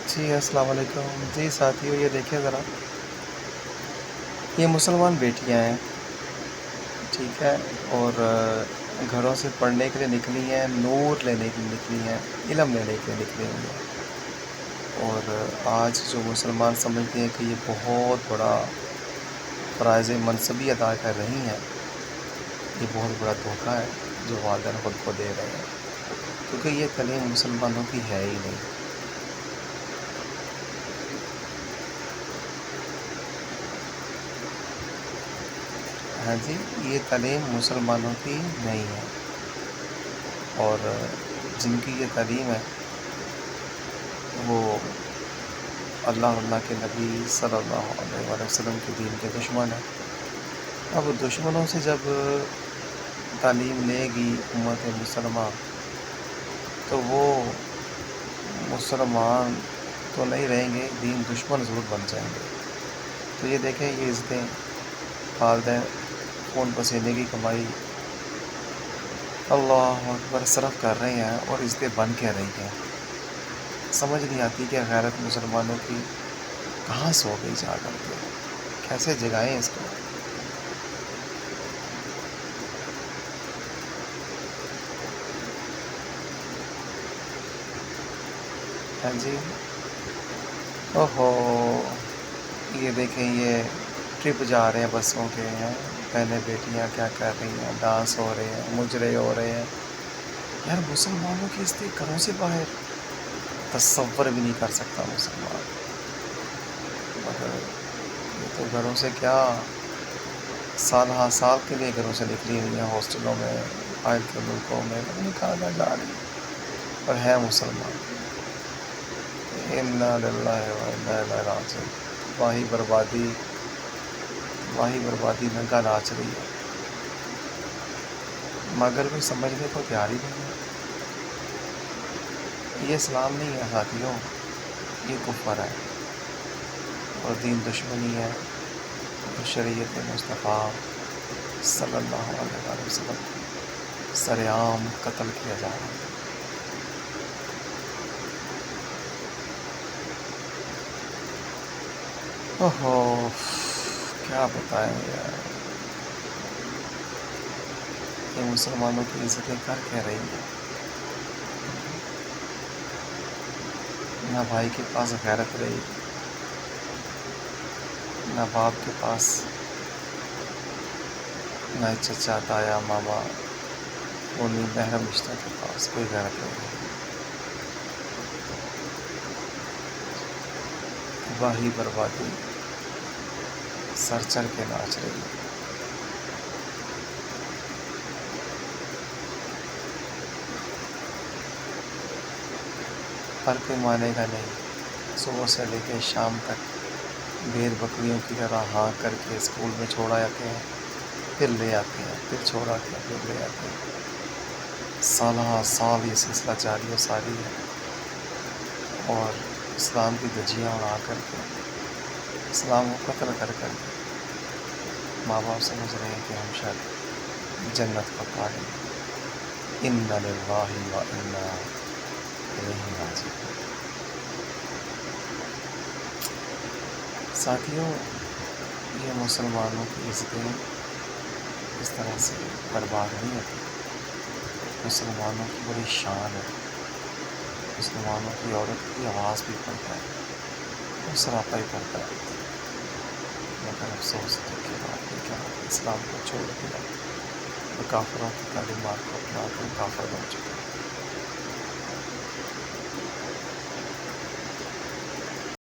جی السلام علیکم جی ساتھیوں، یہ دیکھیں ذرا، یہ مسلمان بیٹیاں ہیں، ٹھیک ہے، اور گھروں سے پڑھنے کے لیے نکلی ہیں، نور لینے کے لیے نکلی ہیں، علم لینے کے لیے نکلی ہوئی ہیں۔ اور آج جو مسلمان سمجھتے ہیں کہ یہ بہت بڑا فرائض منصبی ادا کر رہی ہیں، یہ بہت بڑا دھوکہ ہے جو والدین خود کو دے رہے ہیں، کیونکہ یہ تعلیم مسلمانوں کی ہے ہی نہیں۔ ہاں جی، یہ تعلیم مسلمانوں کی نہیں ہے، اور جن کی یہ تعلیم ہے وہ اللہ کے نبی صلی اللہ علیہ وآلہ وسلم کے دین کے دشمن ہیں۔ اب دشمنوں سے جب تعلیم لے گی امت مسلمہ، تو وہ مسلمان تو نہیں رہیں گے، دین دشمن ضرور بن جائیں گے۔ تو یہ دیکھیں، یہ عزتیں والدین خون پسینے کی کمائی اللہ اکبر صرف کر رہے ہیں، اور عزتیں بن کے رہی ہیں۔ سمجھ نہیں آتی کہ غیرت مسلمانوں کی کہاں سو گئی جا کر کے، کیسے جگائیں اس کو۔ ہاں جی، اوہو، یہ دیکھیں، یہ ٹرپ جا رہے ہیں بسوں کے ہیں، بہنیں بیٹیاں کیا کر رہی ہیں، ڈانس ہو رہے ہیں، مجرے ہو رہے ہیں۔ یار مسلمانوں کی اس گھروں سے باہر تصور بھی نہیں کر سکتا مسلمان، مگر یہ تو گھروں سے کیا، سال ہا سال کے لیے گھروں سے نکلی ہوئی ہیں، ہاسٹلوں میں، باہر کے ملکوں میں، پتہ نہیں کہاں کہاں جا رہی ہیں، اور ہے مسلمان۔ انا للہ و انا الیہ راجعون۔ واہی بربادی ننگا ناچ رہی ہے، مگر کوئی سمجھنے کو تیار ہی نہیں ہے۔ یہ اسلام نہیں ہے ساتھیوں، یہ کفر ہے، اور دین دشمنی ہے، اور شریعت مصطفیٰ صلی اللہ علیہ وآلہ وسلم کو سر عام قتل کیا جا رہا ہے۔ اوہو، کیا بتائیں یار، یہ مسلمانوں کی عزتیں کر کہہ رہی ہیں۔ نہ بھائی کے پاس غیرت رہی، نہ باپ کے پاس، نہ چچا تایا ماما انہیں محرم رشتہ کے پاس کوئی غیرت نہیں رہی۔ تباہی بربادی سر چڑھ کے ناچ رہی ہے۔ پر کوئی مانے گا نہیں، صبح سے لے کے شام تک بھیڑ بکریوں کی طرح ہانک کر کے اسکول میں چھوڑا جاتے ہیں، پھر لے آتے ہیں، پھر چھوڑا کے پھر لے آتے ہیں۔ سالہ سال یہ سلسلہ جاری و ساری ہے، اور اسلام کی دھجیاں اڑا کر کے، اسلام کو قتل کر کر کے ماں باپ سمجھ رہے ہیں کہ ہم شاید جنت کو پا لیں گے۔ انا للہ و انا الیہ راجعون۔ ساتھیوں، یہ مسلمانوں کی عزتیں اس طرح سے برباد نہیں ہوتی، مسلمانوں کی بڑی شان ہے، مسلمانوں کی عورت کی آواز بھی پڑتا ہے، وہ سراپا ہی پڑتا ہے، مگر افسوس کے بعد یہ کیا، اسلام کو چھوڑ دیا اور کافروں کی تعلیمات کو اپنا کر کافر بن چکا ہے۔